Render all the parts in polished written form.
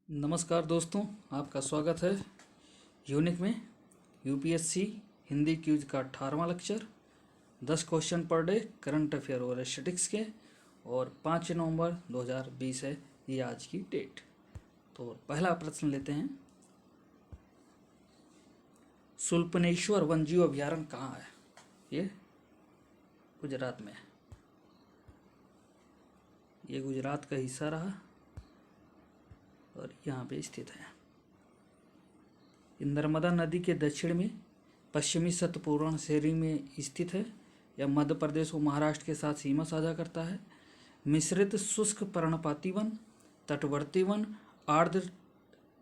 नमस्कार दोस्तों, आपका स्वागत है यूनिक में। यूपीएससी हिंदी क्यूज का 18वां lecture. 10 question per day, current affair और स्टैटिस्टिक्स के, और 5 नवंबर 2020 है ये आज की डेट। तो पहला प्रश्न लेते हैं। सुलपनेश्वर वन्यजीव अभयारण्य कहाँ है? ये गुजरात में है। ये गुजरात का हिस्सा रहा और यहाँ पे स्थित है। नर्मदा नदी के दक्षिण में पश्चिमी सतपूर्ण श्रेणी में स्थित है। यह मध्य प्रदेश और महाराष्ट्र के साथ सीमा साझा करता है। मिश्रित शुष्क पर्णपाती वन, तटवर्ती वन, आर्द्र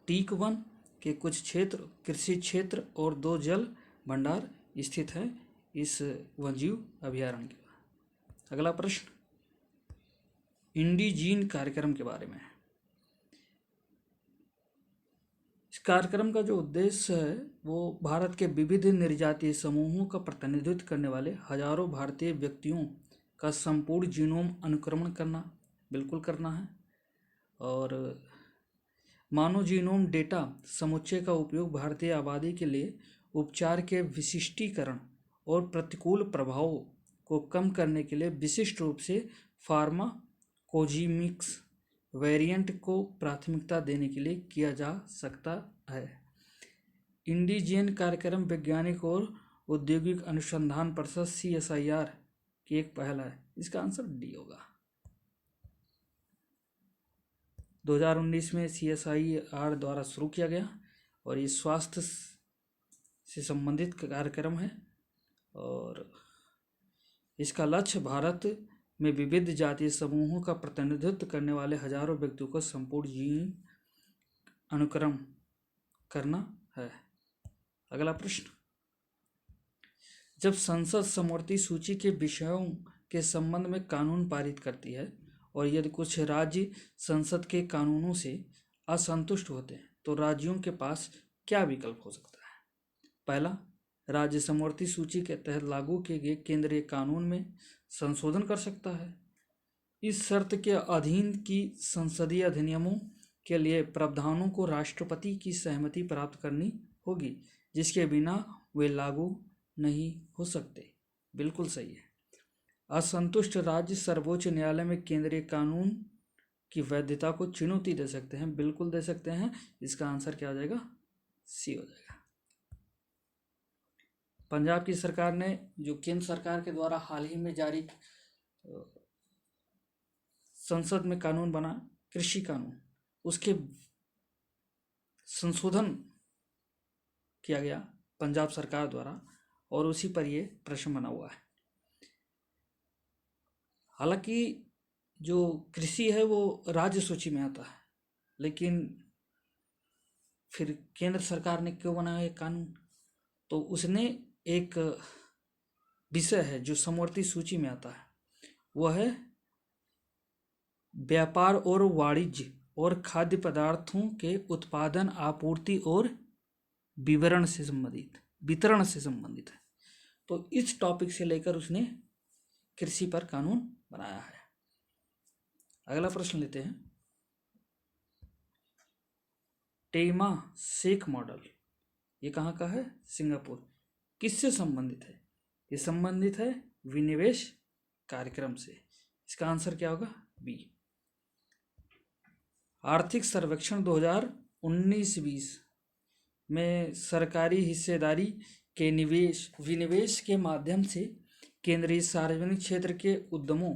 टीक वन के कुछ क्षेत्र, कृषि क्षेत्र और 2 जल भंडार स्थित है इस वन्यजीव अभयारण्य के। अगला प्रश्न इंडिजीन कार्यक्रम के बारे में है। इस कार्यक्रम का जो उद्देश्य है वो भारत के विविध निर्जातीय समूहों का प्रतिनिधित्व करने वाले हजारों भारतीय व्यक्तियों का संपूर्ण जीनोम अनुक्रमण करना, बिल्कुल करना है। और मानव जीनोम डेटा समुच्चय का उपयोग भारतीय आबादी के लिए उपचार के विशिष्टीकरण और प्रतिकूल प्रभावों को कम करने के लिए विशिष्ट रूप से फार्माकोजेनिक्स वेरिएंट को प्राथमिकता देने के लिए किया जा सकता है। इंडिजीन कार्यक्रम वैज्ञानिक और औद्योगिक अनुसंधान परिषद CSIR की एक पहल है। इसका आंसर डी होगा। 2019 में CSIR द्वारा शुरू किया गया और ये स्वास्थ्य से संबंधित कार्यक्रम है और इसका लक्ष्य भारत में विविध जातीय समूहों का प्रतिनिधित्व करने वाले हजारों व्यक्तियों को संपूर्ण जीन अनुक्रम करना है। अगला प्रश्न जब संसद समवर्ती सूची के विषयों के संबंध में कानून पारित करती है और यदि कुछ राज्य संसद के कानूनों से असंतुष्ट होते हैं तो राज्यों के पास क्या विकल्प हो सकता है? पहला, राज्य समवर्ती सूची के तहत लागू किए गए केंद्रीय कानून में संशोधन कर सकता है। इस शर्त के अधीन कि संसदीय अधिनियमों के लिए प्रावधानों को राष्ट्रपति की सहमति प्राप्त करनी होगी, जिसके बिना वे लागू नहीं हो सकते। बिल्कुल सही है। असंतुष्ट राज्य सर्वोच्च न्यायालय में केंद्रीय कानून की वैधता को चुनौती दे सकते हैं। बिल्कुल दे सकते हैं। इसका आंसर क्या हो जाएगा? सी हो जाएगा। पंजाब की सरकार ने जो केंद्र सरकार के द्वारा हाल ही में जारी संसद में कानून बना, कृषि कानून, उसके संशोधन किया गया पंजाब सरकार द्वारा और उसी पर ये प्रश्न बना हुआ है। हालांकि जो कृषि है वो राज्य सूची में आता है, लेकिन फिर केंद्र सरकार ने क्यों बनाया ये कानून? तो उसने एक विषय है जो समवर्ती सूची में आता है, वह है व्यापार और वाणिज्य और खाद्य पदार्थों के उत्पादन, आपूर्ति और वितरण से संबंधित है। तो इस टॉपिक से लेकर उसने कृषि पर कानून बनाया है। अगला प्रश्न लेते हैं। टेमासेक मॉडल ये कहाँ का है? सिंगापुर। किससे संबंधित है? ये संबंधित है विनिवेश कार्यक्रम से। इसका आंसर क्या होगा? बी। आर्थिक सर्वेक्षण 2019-20 में सरकारी हिस्सेदारी के विनिवेश के माध्यम से केंद्रीय सार्वजनिक क्षेत्र के उद्यमों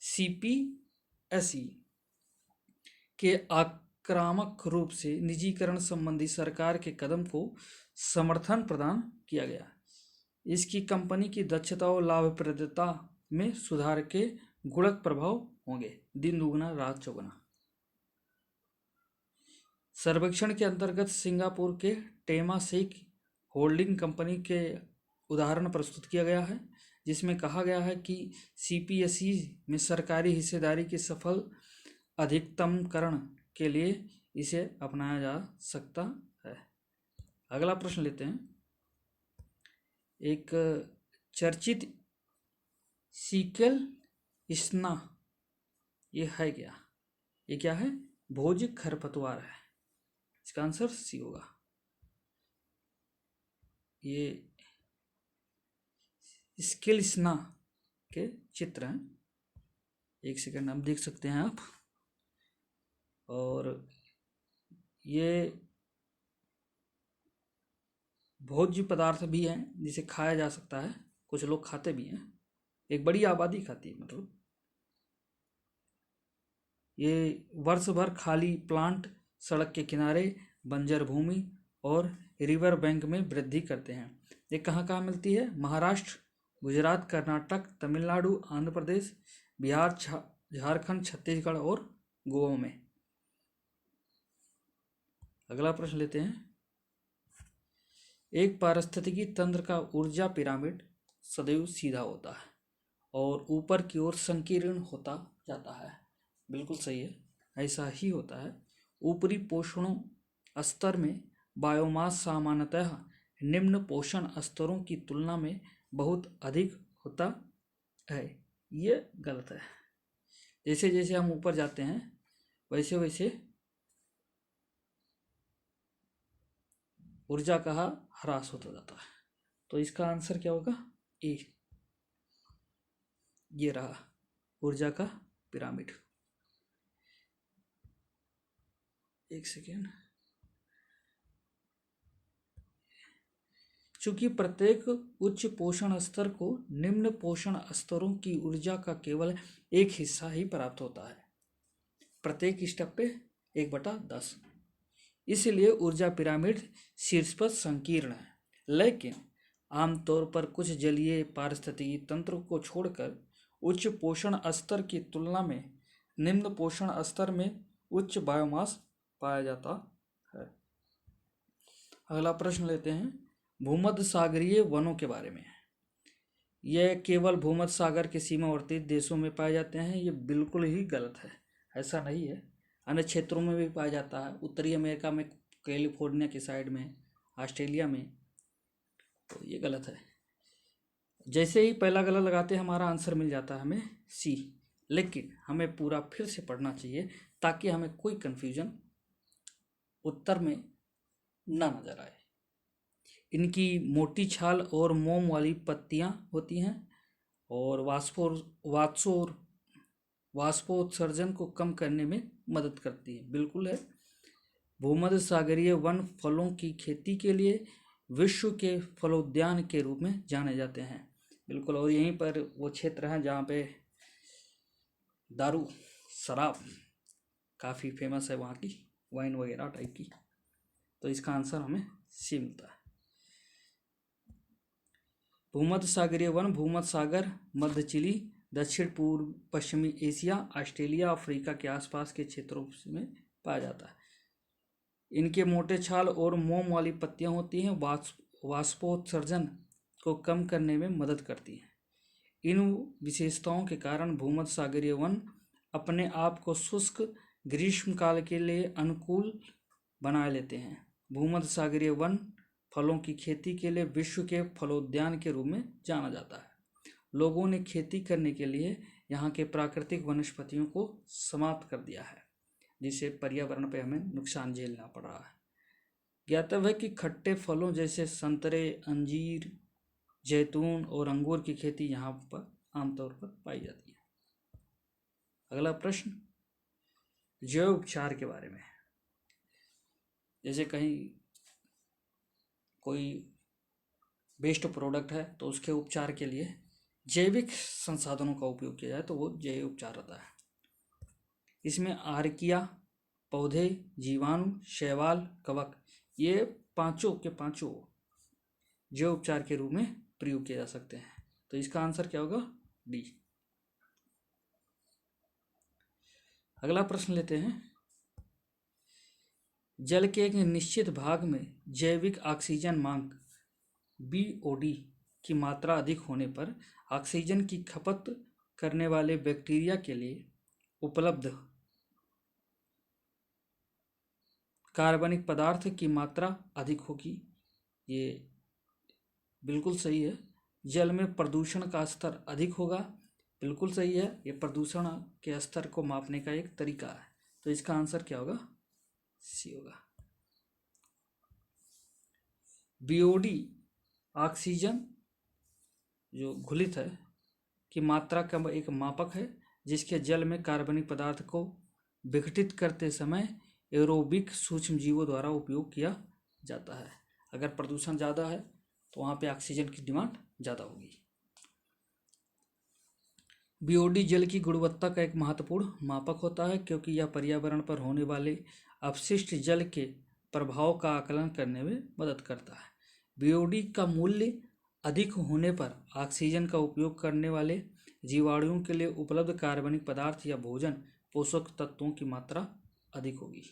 CPSE के आक्रामक रूप से निजीकरण संबंधी सरकार के कदम को समर्थन प्रदान किया गया। इसकी कंपनी की दक्षता और लाभप्रदता में सुधार के गुणक प्रभाव होंगे। दिन दुगना रात चौगुना। सर्वेक्षण के अंतर्गत सिंगापुर के टेमासेक होल्डिंग कंपनी के उदाहरण प्रस्तुत किया गया है, जिसमें कहा गया है कि CPSE में सरकारी हिस्सेदारी के सफल अधिकतमकरण के लिए इसे अपनाया जा सकता है। अगला प्रश्न लेते हैं। एक चर्चित सीकेल स्ना ये है क्या? ये क्या है? भोज्य खरपतवार है। इसका आंसर सी होगा। ये स्किल्सना के चित्र हैं, एक सेकंड आप देख सकते हैं आप। और ये भोज्य पदार्थ भी हैं जिसे खाया जा सकता है, कुछ लोग खाते भी हैं, एक बड़ी आबादी खाती है। मतलब ये वर्ष भर खाली प्लांट, सड़क के किनारे, बंजर भूमि और रिवर बैंक में वृद्धि करते हैं। ये कहाँ कहाँ मिलती है? महाराष्ट्र, गुजरात, कर्नाटक, तमिलनाडु, आंध्र प्रदेश, बिहार, झारखंड, छत्तीसगढ़ और गोवा में। अगला प्रश्न लेते हैं। एक पारिस्थितिकी तंत्र का ऊर्जा पिरामिड सदैव सीधा होता है और ऊपर की ओर संकीर्ण होता जाता है। बिल्कुल सही है, ऐसा ही होता है। ऊपरी पोषणों स्तर में बायोमास सामान्यतः निम्न पोषण स्तरों की तुलना में बहुत अधिक होता है। ये गलत है। जैसे जैसे हम ऊपर जाते हैं वैसे वैसे ऊर्जा का ह्रास होता जाता है। तो इसका आंसर क्या होगा? ए। ये रहा ऊर्जा का पिरामिड। एक सेकेंड। चूंकि प्रत्येक उच्च पोषण स्तर को निम्न पोषण स्तरों की ऊर्जा का केवल एक हिस्सा ही प्राप्त होता है, प्रत्येक स्टेप पे 1/10, इसलिए ऊर्जा पिरामिड शीर्ष पर संकीर्ण है। लेकिन आमतौर पर कुछ जलीय पारिस्थितिकी तंत्र को छोड़कर उच्च पोषण स्तर की तुलना में निम्न पोषण स्तर में उच्च बायोमास पाया जाता है। अगला प्रश्न लेते हैं। भूमध्य सागरीय वनों के बारे में। यह केवल भूमध्य सागर के सीमावर्ती देशों में पाए जाते हैं। ये बिल्कुल ही गलत है, ऐसा नहीं है। अन्य क्षेत्रों में भी पाया जाता है, उत्तरी अमेरिका में, कैलिफोर्निया की साइड में, ऑस्ट्रेलिया में। तो ये गलत है। जैसे ही पहला गलत लगाते हैं हमारा आंसर मिल जाता है हमें सी। लेकिन हमें पूरा फिर से पढ़ना चाहिए ताकि हमें कोई कंफ्यूजन उत्तर में ना नजर आए। इनकी मोटी छाल और मोम वाली पत्तियां होती हैं और वाष्पोत्सर्जन को कम करने में मदद करती है। बिल्कुल है। भूमध्य सागरीय वन फलों की खेती के लिए विश्व के फलोद्यान के रूप में जाने जाते हैं। बिल्कुल। और यहीं पर वो क्षेत्र है जहाँ पे दारू, शराब काफ़ी फेमस है, वहाँ की वाइन वगैरह टाइप की। तो इसका आंसर हमें सी मिलता है। भूमध्य सागरीय वन भूमध्य सागर, मध्य चिली, दक्षिण पूर्व पश्चिमी एशिया, ऑस्ट्रेलिया, अफ्रीका के आसपास के क्षेत्रों में पाया जाता है। इनके मोटे छाल और मोम वाली पत्तियां होती हैं, वाष्पोत्सर्जन को कम करने में मदद करती हैं। इन विशेषताओं के कारण भूमध्य सागरीय वन अपने आप को शुष्क ग्रीष्मकाल के लिए अनुकूल बना लेते हैं। भूमध्य सागरीय वन फलों की खेती के लिए विश्व के फलोद्यान के रूप में जाना जाता है। लोगों ने खेती करने के लिए यहाँ के प्राकृतिक वनस्पतियों को समाप्त कर दिया है, जिससे पर्यावरण पर हमें नुकसान झेलना पड़ रहा है। ज्ञातव्य है कि खट्टे फलों जैसे संतरे, अंजीर, जैतून और अंगूर की खेती यहाँ पर आमतौर पर पाई जाती है। अगला प्रश्न जैव उपचार के बारे में। जैसे कहीं कोई वेस्ट प्रोडक्ट है तो उसके उपचार के लिए जैविक संसाधनों का उपयोग किया जाए तो वो जैव उपचार होता है। इसमें आर्किया, पौधे, जीवाणु, शैवाल, कवक, ये पांचों के पांचों जैव उपचार के रूप में प्रयोग किए जा सकते हैं। तो इसका आंसर क्या होगा? डी। अगला प्रश्न लेते हैं। जल के एक निश्चित भाग में जैविक ऑक्सीजन मांग BOD की मात्रा अधिक होने पर ऑक्सीजन की खपत करने वाले बैक्टीरिया के लिए उपलब्ध कार्बनिक पदार्थ की मात्रा अधिक होगी। ये बिल्कुल सही है। जल में प्रदूषण का स्तर अधिक होगा। बिल्कुल सही है। ये प्रदूषण के स्तर को मापने का एक तरीका है। तो इसका आंसर क्या होगा? सी होगा। बीओडी ऑक्सीजन जो घुलित है की मात्रा का एक मापक है जिसके जल में कार्बनिक पदार्थ को विघटित करते समय एरोबिक सूक्ष्मजीवों द्वारा उपयोग किया जाता है। अगर प्रदूषण ज़्यादा है तो वहाँ पे ऑक्सीजन की डिमांड ज़्यादा होगी। बीओडी जल की गुणवत्ता का एक महत्वपूर्ण मापक होता है क्योंकि यह पर्यावरण पर होने वाले अपशिष्ट जल के प्रभाव का आकलन करने में मदद करता है। बीओडी का मूल्य अधिक होने पर ऑक्सीजन का उपयोग करने वाले जीवाणुओं के लिए उपलब्ध कार्बनिक पदार्थ या भोजन पोषक तत्वों की मात्रा अधिक होगी।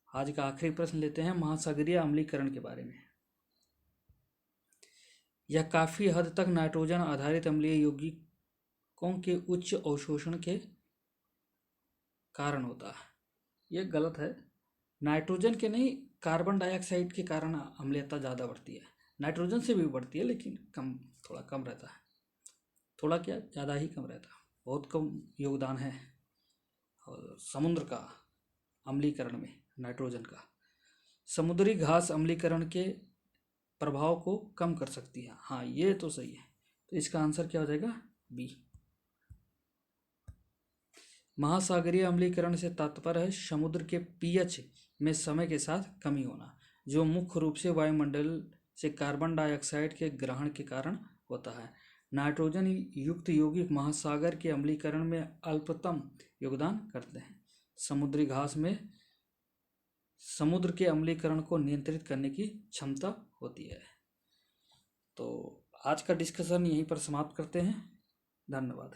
आज का आखिरी प्रश्न लेते हैं महासागरीय अम्लीकरण के बारे में। यह काफ़ी हद तक नाइट्रोजन आधारित अम्लीय यौगिकों के उच्च अवशोषण के कारण होता है। यह गलत है। नाइट्रोजन के नहीं, कार्बन डाइऑक्साइड के कारण अम्लीयता ज़्यादा बढ़ती है। नाइट्रोजन से भी बढ़ती है लेकिन थोड़ा कम रहता है। थोड़ा क्या, ज़्यादा ही कम रहता है। बहुत कम योगदान है और समुद्र का अम्लीकरण में नाइट्रोजन का। समुद्री घास अम्लीकरण के प्रभाव को कम कर सकती है। हाँ, ये तो सही है। तो इसका आंसर क्या हो जाएगा? बी। महासागरीय अम्लीकरण से तात्पर्य है समुद्र के पीएच में समय के साथ कमी होना, जो मुख्य रूप से वायुमंडल से कार्बन डाइऑक्साइड के ग्रहण के कारण होता है। नाइट्रोजन युक्त यौगिक महासागर के अम्लीकरण में अल्पतम योगदान करते हैं। समुद्री घास में समुद्र के अम्लीकरण को नियंत्रित करने की क्षमता होती है। तो आज का डिस्कशन यहीं पर समाप्त करते हैं। धन्यवाद।